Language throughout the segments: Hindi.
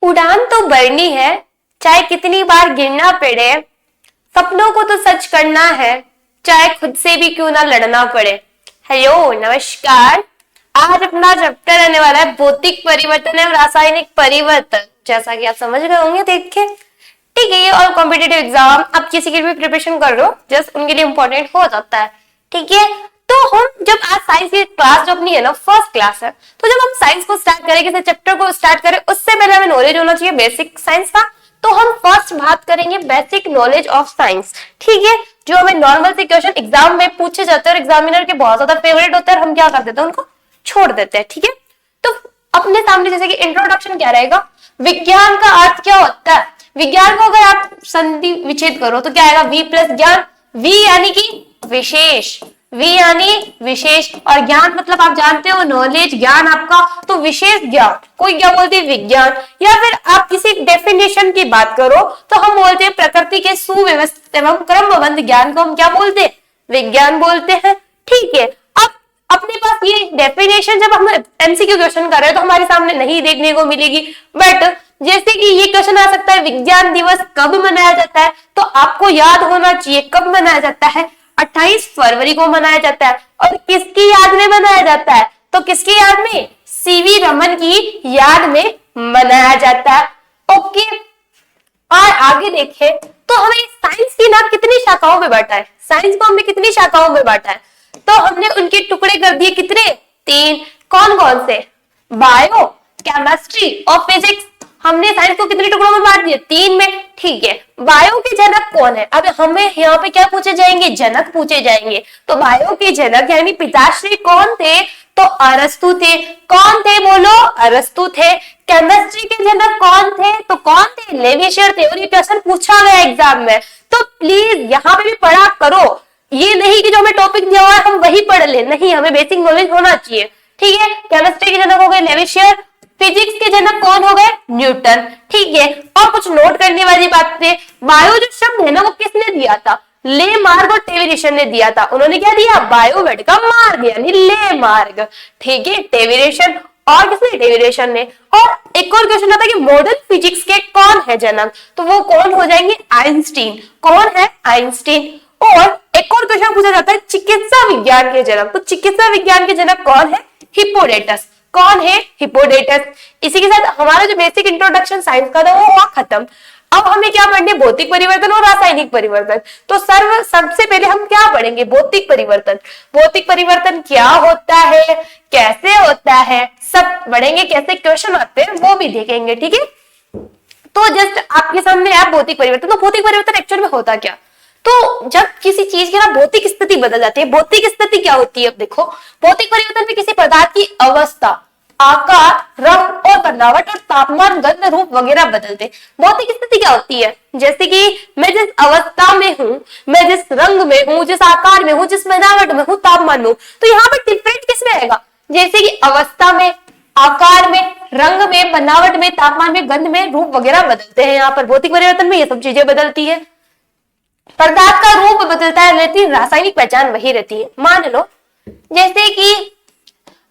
उड़ान तो भरनी है, चाहे कितनी बार गिरना पड़े। सपनों को तो सच करना है, चाहे खुद से भी क्यों ना लड़ना पड़े। हेलो नमस्कार। आज अपना चैप्टर रहने वाला है भौतिक परिवर्तन एवं रासायनिक परिवर्तन। जैसा कि आप समझ गए होंगे देख के, ठीक है। ये और कॉम्पिटिटिव एग्जाम आप किसी की भी प्रिपरेशन कर रहे हो, जस्ट उनके लिए इंपॉर्टेंट हो जाता है, ठीक है। तो हम जब आज साइंस की क्लास जो अपनी है ना, फर्स्ट क्लास है, तो जब हम साइंस को स्टार्ट करें, किसी चैप्टर को स्टार्ट करें, उससे पहले हमें नॉलेज होना चाहिए बेसिक साइंस का। तो हम फर्स्ट बात करेंगे बेसिक नॉलेज ऑफ साइंस, ठीक है। जो हमें नॉर्मल से क्वेश्चन एग्जाम में पूछे जाते हैं और एग्जामिनर के बहुत ज्यादा फेवरेट होते हैं, हम क्या कर देते हैं, उनको छोड़ देते हैं, ठीक है। तो अपने सामने जैसे कि इंट्रोडक्शन क्या रहेगा, विज्ञान का अर्थ क्या होता है। विज्ञान को अगर आप संधि विच्छेद करो तो क्या आएगा, वी प्लस ज्ञान। वी यानी कि विशेष, वी यानी विशेष, और ज्ञान मतलब आप जानते हो नॉलेज, ज्ञान आपका, तो विशेष ज्ञान कोई क्या बोलते हैं, विज्ञान। या फिर आप किसी डेफिनेशन की बात करो तो हम बोलते हैं प्रकृति के सुव्यवस्थित एवं क्रमबद्ध ज्ञान को हम क्या बोलते हैं, विज्ञान बोलते हैं, ठीक है। अब अपने पास ये डेफिनेशन जब हम एमसीक्यू क्वेश्चन कर रहे हैं तो हमारे सामने नहीं देखने को मिलेगी, बट जैसे कि ये क्वेश्चन आ सकता है, विज्ञान दिवस कब मनाया जाता है, तो आपको याद होना चाहिए कब मनाया जाता है, 28 फरवरी को मनाया जाता है। और किसकी याद में मनाया जाता है, तो किसकी याद में, सीवी रमन की याद में मनाया जाता है, ओके। और आगे देखें तो हमें साइंस की ना कितनी शाखाओं में बांटा है, साइंस को हमने कितनी शाखाओं में बांटा है, तो हमने उनके टुकड़े कर दिए कितने, 3। कौन कौन से, बायो, केमिस्ट्री और फिजिक्स। हमने साइंस को कितने टुकड़ों में बांट दिए, 3 में, ठीक है। बायो के जनक कौन है, अब हमें यहाँ पे क्या पूछे जाएंगे, जनक पूछे जाएंगे। तो बायो के जनक यानी पिताश्री कौन थे, तो अरस्तु थे। कौन थे बोलो, अरस्तु थे। केमिस्ट्री के जनक कौन थे, तो कौन थे, लेविशियर थे। और ये क्वेश्चन पूछा गया एग्जाम में, तो प्लीज यहाँ पे भी पढ़ा करो। ये नहीं कि जो हमें टॉपिक दिया हुआ है हम वही पढ़ ले, नहीं, हमें बेसिक नॉलेज होना चाहिए, ठीक है। केमिस्ट्री के जनक हो गए लेविशियर, फिजिक्स के जनक कौन हो गए, न्यूटन, ठीक है। और कुछ नोट करने वाली बात है, बायो जो शब्द है ना वो किसने दिया था, ले मार्ग और टेविरेशन ने दिया था। उन्होंने क्या दिया, बायो वर्ड का मार्ग यानी ले मार्ग, ठीक है। टेविरेशन और किसने, टेविरेशन ने। और एक और क्वेश्चन आता है कि मॉडर्न फिजिक्स के कौन है जनक, तो वो कौन हो जाएंगे, आइंस्टीन। कौन है, आइंस्टीन। और एक और क्वेश्चन पूछा जाता है चिकित्सा विज्ञान के जनक, तो चिकित्सा विज्ञान के जनक कौन है, हिप्पोडेटस। कौन है, हिप्पोडेटस। इसी के साथ हमारा जो बेसिक इंट्रोडक्शन साइंस का था वो हुआ खत्म। अब हमें क्या पढ़ने, भौतिक परिवर्तन और रासायनिक परिवर्तन। तो सबसे पहले हम क्या पढ़ेंगे, भौतिक परिवर्तन। भौतिक परिवर्तन क्या होता है, कैसे होता है, सब पढ़ेंगे। कैसे क्वेश्चन आते हैं वो भी देखेंगे, ठीक है। तो जस्ट आपके सामने है भौतिक परिवर्तन। तो भौतिक परिवर्तन एक्चुअल में होता क्या, तो जब किसी चीज की ना भौतिक स्थिति बदल जाती है। भौतिक स्थिति क्या होती है, अब देखो, भौतिक परिवर्तन में किसी पदार्थ की अवस्था, आकार, रंग और बनावट और तापमान, गंध, रूप वगैरह बदलते। भौतिक स्थिति क्या होती है, जैसे कि मैं जिस अवस्था में हूं, मैं जिस रंग में हूं, जिस आकार में हूं, जिस बनावट में हूं, तापमान में, तो यहाँ पर डिफरेंट किसमें आएगा, जैसे कि अवस्था में, आकार में, रंग में, बनावट में, तापमान में, गंध में, रूप वगैरह बदलते हैं। यहाँ पर भौतिक परिवर्तन में ये सब चीजें बदलती है। पदार्थ का रूप बदलता है, लेकिन रासायनिक पहचान वही रहती है। मान लो जैसे कि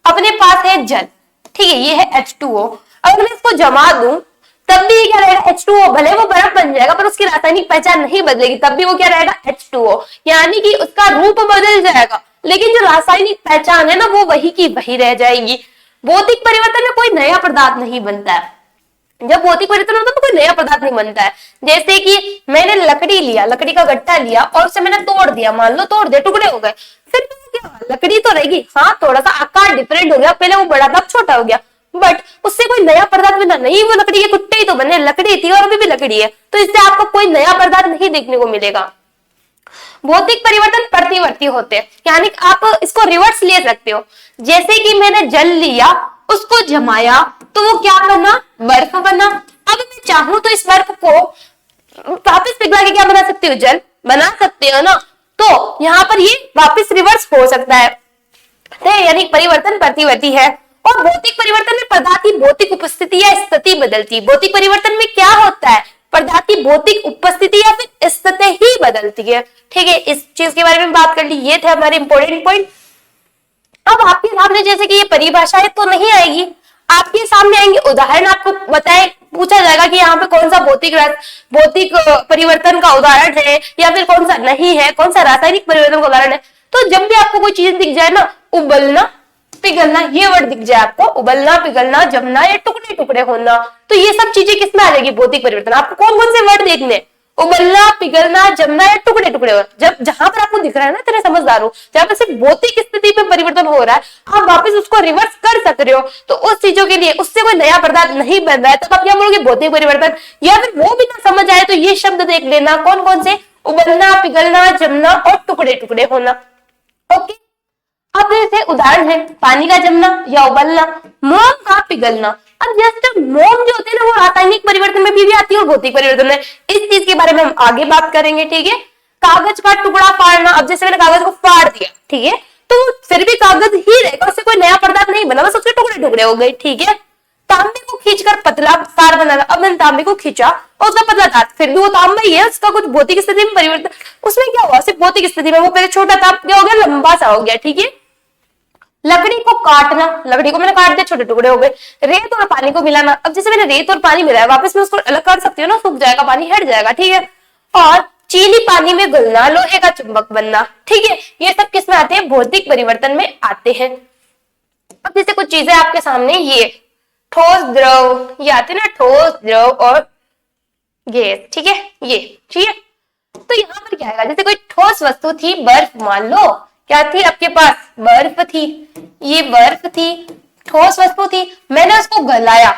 अपने पास है जल, ठीक है, ये है H2O। अगर मैं इसको जमा दूं तब भी क्या रहेगा, H2O। भले वो बर्फ बन जाएगा पर उसकी रासायनिक पहचान नहीं बदलेगी, तब भी वो क्या रहेगा, H2O, यानी कि उसका रूप बदल जाएगा, लेकिन जो रासायनिक पहचान है ना वो वही की वही रह जाएगी। भौतिक परिवर्तन में कोई नया पदार्थ नहीं बनता है। जब भौतिक परिवर्तन होता है तो कोई नया पदार्थ नहीं बनता है। जैसे कि मैंने लकड़ी लिया, लकड़ी का गट्टा लिया और उसे मैंने तोड़ दिया, मान लो तोड़ दिया, टुकड़े हो गए, फिर क्या, लकड़ी तो रहेगी, हाँ थोड़ा सा आकार डिफरेंट हो गया, पहले वो बड़ा था अब छोटा हो गया, बट उससे कोई नया पदार्थ बना नहीं। वो लकड़ी के कुत्ते ही तो बने, लकड़ी थी और अभी भी लकड़ी है, तो इससे आपको कोई नया पदार्थ नहीं देखने को मिलेगा। भौतिक परिवर्तन प्रतिवर्ती होते हैं, यानी आप इसको रिवर्स ले सकते हो। जैसे कि मैंने जल लिया, उसको जमाया, तो वो क्या बना, बर्फ बना। अब मैं चाहूं तो इस बर्फ को वापस पिघला के क्या बना सकती हूँ, जल बना सकते हो ना। तो यहाँ पर ये वापस रिवर्स हो सकता है, यानी परिवर्तन प्रतिवर्ती है। और भौतिक परिवर्तन में पदार्थ की भौतिक उपस्थिति या स्थिति बदलती है। भौतिक परिवर्तन में क्या होता है, पदार्थ की भौतिक उपस्थिति या फिर स्थिति ही बदलती है, ठीक है। इस चीज के बारे में बात कर ली, ये थे हमारे इंपॉर्टेंट पॉइंट। अब आपके सामने जैसे कि ये परिभाषाएं तो नहीं आएगी, आपके सामने आएंगे उदाहरण, आपको बताए पूछा जाएगा कि यहाँ पे कौन सा भौतिक परिवर्तन का उदाहरण है या फिर कौन सा नहीं है, कौन सा रासायनिक परिवर्तन का उदाहरण है। तो जब भी आपको कोई चीज दिख जाए ना, उबलना पिघलना, ये वर्ड दिख जाए आपको, उबलना पिघलना जमना या टुकड़े टुकड़े होना, तो ये सब चीजें किसमें आ जाएगी, भौतिक परिवर्तन। आपको कौन कौन से वर्ड देखने, उबलना पिघलना जमना या टुकड़े टुकड़े हो, जब जहां पर आपको दिख रहा है ना, तेरे समझदार हो, जहां पर सिर्फ भौतिक स्थिति में परिवर्तन हो रहा है, आप वापस उसको रिवर्स कर सक रहे हो, तो उस चीजों के लिए उससे कोई नया पदार्थ नहीं बन रहा है, तब आप क्या बोलोगे, भौतिक परिवर्तन। या फिर वो भी ना समझ आए तो ये शब्द देख लेना, कौन कौन से, उबलना पिघलना जमना और टुकड़े टुकड़े होना। ओके, अब जैसे उदाहरण है पानी का जमना या उबलना, मोम का पिघलना। अब जस्ट मोम जो होते हैं ना, वो रासायनिक परिवर्तन में भी आती है और भौतिक परिवर्तन में, इस चीज के बारे में हम आगे बात करेंगे, ठीक है। कागज का टुकड़ा फाड़ना, अब जैसे मैंने कागज को फाड़ दिया, ठीक है, तो फिर भी कागज ही रहेगा, उससे कोई नया पदार्थ नहीं बना, बस उसके टुकड़े टुकड़े हो गए, ठीक है। तांबे को खींचकर पतला तार बनाना, अब मैंने तांबे को खींचा और उसका पतला तार, फिर भी वो तांबा ही है, उसका कुछ भौतिक स्थिति में परिवर्तन, उसमें क्या हुआ, सिर्फ भौतिक स्थिति में वो पहले छोटा था, क्या हो गया, लंबा सा हो गया, ठीक है। लकड़ी को काटना, लकड़ी को मैंने काट दिया, छोटे टुकड़े हो गए। रेत और पानी को मिलाना, अब जैसे मैंने रेत और पानी मिलाया, वापस मैं उसको अलग कर सकती हूँ ना, सूख जाएगा पानी, हट जाएगा, ठीक है। और चीनी पानी में घुलना, लोहे का चुंबक बनना, ठीक है, ये सब किसमें आते हैं, भौतिक परिवर्तन में आते हैं। अब जैसे कुछ चीजें आपके सामने, ये ठोस द्रव, ये आते हैं ना, ठोस द्रव और गैस, ठीक है, ये ठीक है। तो यहाँ पर क्या आएगा, जैसे कोई ठोस वस्तु थी, बर्फ मान लो, क्या थी आपके पास, बर्फ थी, ये बर्फ थी, ठोस वस्तु थी, मैंने उसको गलाया,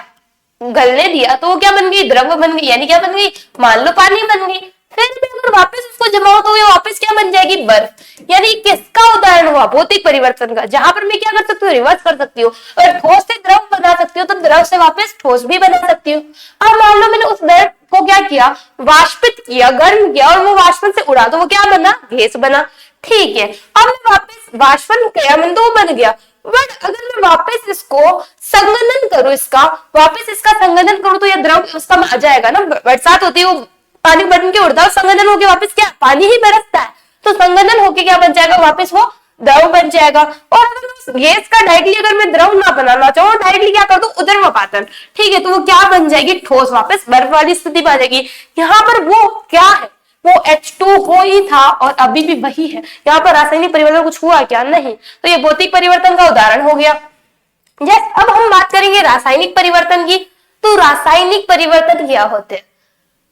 गलने दिया, तो वो क्या बन गई, द्रव बन गई, यानी क्या बन गई, मान लो पानी बन गई। फिर भी अगर वापस उसको जमाओ तो ये वापस क्या बन जाएगी, बर्फ। यानी किसका उदाहरण हुआ, भौतिक परिवर्तन का, जहां पर मैं क्या कर सकती हूँ, रिवर्स कर सकती हूँ, और ठोस से द्रव बना सकती हूँ, तो द्रव से वापस ठोस भी बना सकती हूँ। अब मान लो मैंने उस द्रव को क्या किया, वाष्पित किया, गर्म किया, और वो वाष्पन से उड़ा, तो वो क्या बना, गैस बना, ठीक है। अब मैं वापस वाष्पन किया, मैंने तो वो बन गया, बट अगर मैं वापस इसको संघनन करूं, इसका वापस इसका संघनन करूं, तो ये द्रव उसका आ जाएगा ना, बरसात होती है, वो पानी बन के उड़ता है, संघनन होके वापस क्या, पानी ही बरसता है, तो संघनन होके क्या बन जाएगा, वापस वो द्रव बन जाएगा। और अगर गैस का डायरेक्टली अगर मैं द्रव ना बनाना चाहूँ, डायरेक्टली क्या कर दूं, उदर्मपातन, ठीक है, तो वो क्या बन जाएगी, ठोस, वापस बर्फ वाली स्थिति में आ जाएगी। यहाँ पर वो क्या है, वो H2O ही था और अभी भी वही है, यहाँ पर रासायनिक परिवर्तन कुछ हुआ क्या, नहीं, तो ये भौतिक परिवर्तन का उदाहरण हो गया। अब हम बात करेंगे रासायनिक परिवर्तन की। तो रासायनिक परिवर्तन क्या होते हैं,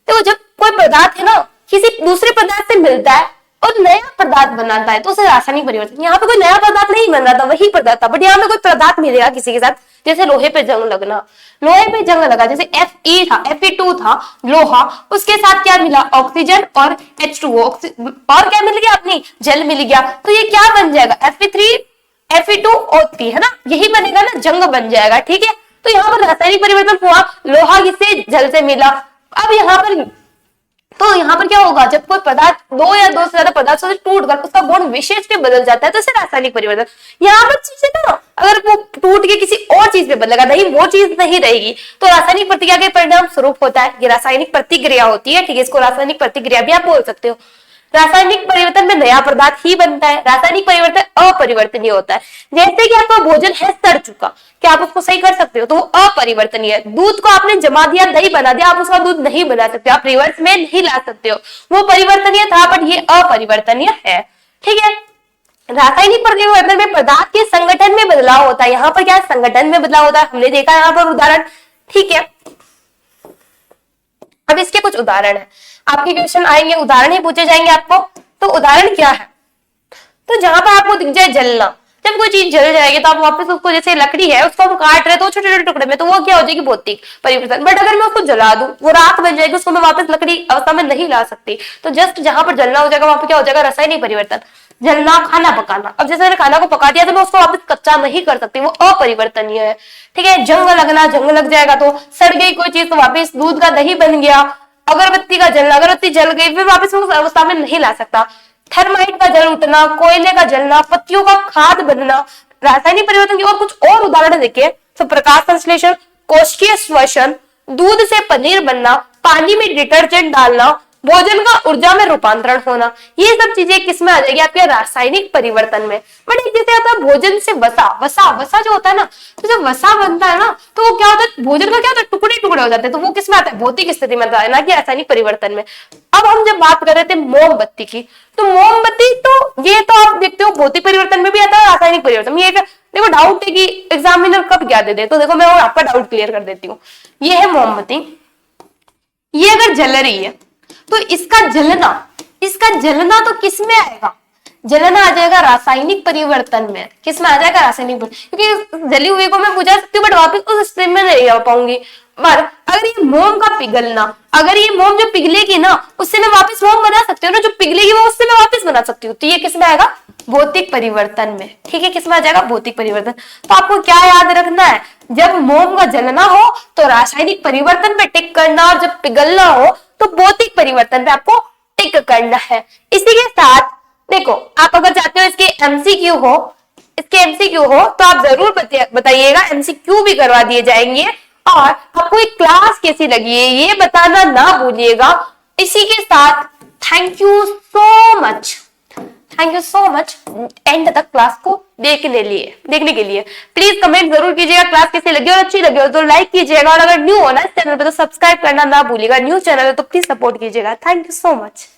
तो जब कोई पदार्थ है ना किसी दूसरे पदार्थ से मिलता है और नया पदार्थ बनाता है, तो उसे रासायनिक परिवर्तन। यहाँ पे कोई नया पदार्थ नहीं बन रहा था, वही पदार्थ था, बट यहाँ पे कोई पदार्थ मिलेगा किसी के साथ, जैसे लोहे पे जंग लगना, लोहे पे जंग लगा, जैसे Fe था, Fe2 था लोहा, उसके साथ क्या मिला, ऑक्सीजन और H2O, और क्या मिल गया, अपनी जल मिल गया, तो ये क्या बन जाएगा, Fe3Fe2O3 है ना, यही बनेगा ना, जंग बन जाएगा, ठीक है। तो यहाँ पर रासायनिक परिवर्तन हुआ, लोहा किससे, जल से मिला। अब यहाँ पर क्या होगा, जब कोई पदार्थ दो या दो से ज्यादा पदार्थों से टूट कर उसका गुण विशेष में बदल जाता है, तो इसे रासायनिक परिवर्तन। यहाँ पर चीजें ना अगर वो टूट के किसी और चीज में बदलेगा, नहीं वो चीज नहीं रहेगी, तो रासायनिक प्रतिक्रिया के परिणाम स्वरूप होता है, ये रासायनिक प्रतिक्रिया होती है, ठीक है, इसको रासायनिक प्रतिक्रिया भी आप बोल सकते हो। रासायनिक परिवर्तन में नया पदार्थ ही बनता है, रासायनिक परिवर्तन अपरिवर्तनीय होता है। जैसे कि आपका भोजन है सड़ चुका, क्या आप उसको सही कर सकते हो, तो वो अपरिवर्तनीय है। दूध को आपने जमा दिया, दही बना दिया, आप उसका दूध नहीं बना सकते, आप रिवर्स में नहीं ला सकते हो, वो परिवर्तनीय था बट ये अपरिवर्तनीय है, ठीक है। रासायनिक परिवर्तन में पदार्थ के संगठन में बदलाव होता है, यहाँ पर क्या है, संगठन में बदलाव होता है, हमने देखा यहाँ पर उदाहरण, ठीक है। अब इसके कुछ उदाहरण है, आपके क्वेश्चन आएंगे, उदाहरण ही पूछे जाएंगे आपको। तो उदाहरण क्या है, तो जहां पर आपको दिख जाए जलना, जब कोई चीज जल जाएगी तो आप वापस उसको, जैसे लकड़ी है उसको हम काट रहे तो छोटे छोटे टुकड़े में, तो वो क्या हो जाएगी, भौतिक परिवर्तन। बट अगर मैं उसको जला दूं, वो राख बन जाएगी, उसको मैं वापस लकड़ी अवस्था में नहीं ला सकती, तो जस्ट जहां पर जलना हो जाएगा वहां पर क्या हो जाएगा, रासायनिक परिवर्तन। जलना, खाना पकाना, अब जैसे मैंने खाना को पका दिया तो मैं उसको वापस कच्चा नहीं कर सकती, वो अपरिवर्तनीय है, ठीक है। जंग लगना, जंग लग जाएगा तो सड़ गई कोई चीज तो वापस दूध का दही बन गया। अगरबत्ती का जलना, अगरबत्ती जल गई फिर वापस उस अवस्था में नहीं ला सकता। थर्माइट का जल उठना, कोयले का जलना, पत्तियों का खाद बनना, रासायनिक परिवर्तन की और कुछ और उदाहरण देखिए। तो प्रकाश संश्लेषण, कोशिकीय श्वसन, दूध से पनीर बनना, पानी में डिटर्जेंट डालना, भोजन का ऊर्जा में रूपांतरण होना, ये सब चीजें किसमें आ जाएगी आपके रासायनिक परिवर्तन में। बट एक जैसे आता है भोजन से वसा, वसा जो होता है ना, तो जब वसा बनता है ना तो वो क्या होता है, भोजन का क्या होता है, टुकड़े टुकड़े हो जाते हैं, तो वो किसमें आता है, भौतिक स्थिति में आता है, ना कि रासायनिक परिवर्तन में। अब हम जब बात कर रहे थे मोमबत्ती की, तो मोमबत्ती तो ये तो आप देखते हो भौतिक परिवर्तन में भी आता है, रासायनिक परिवर्तन में। ये देखो डाउट है कि एग्जामिनर कब क्या दे दे, तो देखो मैं आपका डाउट क्लियर कर देती हूँ। ये है मोमबत्ती, ये अगर जल रही है तो इसका जलना तो किस में आएगा, जलना आ जाएगा रासायनिक परिवर्तन में। किस में आ जाएगा, रासायनिक परिवर्तन, क्योंकि जली हुई को मैं बुझा सकती हूँ बट वापस उस स्ट्रीम में नहीं आ पाऊंगी। पर अगर ये मोम का पिघलना, अगर ये मोम जो पिघलेगी ना उससे मैं वापस मोम बना सकती हूँ ना, जो पिघलेगी वो उससे मैं वापस बना सकती हूँ, तो ये किस में आएगा, भौतिक परिवर्तन में। ठीक है, किस में आ जाएगा, भौतिक परिवर्तन। तो आपको क्या याद रखना है, जब मोम का जलना हो तो रासायनिक परिवर्तन पे टिक करना, और जब पिघलना हो तो भौतिक परिवर्तन पे आपको टिक करना है। इसी के साथ देखो, आप अगर चाहते हो इसके एमसीक्यू हो तो आप जरूर बताइएगा, एमसीक्यू भी करवा दिए जाएंगे। और आपको एक क्लास कैसी लगी है ये बताना ना भूलिएगा। इसी के साथ thank you so much and तक क्लास को देखने के लिए। प्लीज कमेंट जरूर कीजिएगा क्लास कैसी लगी, और अच्छी लगी हो तो लाइक कीजिएगा, और अगर न्यू हो ना इस चैनल पे तो सब्सक्राइब करना ना भूलिएगा। न्यू चैनल है तो प्लीज सपोर्ट कीजिएगा। Thank you so much.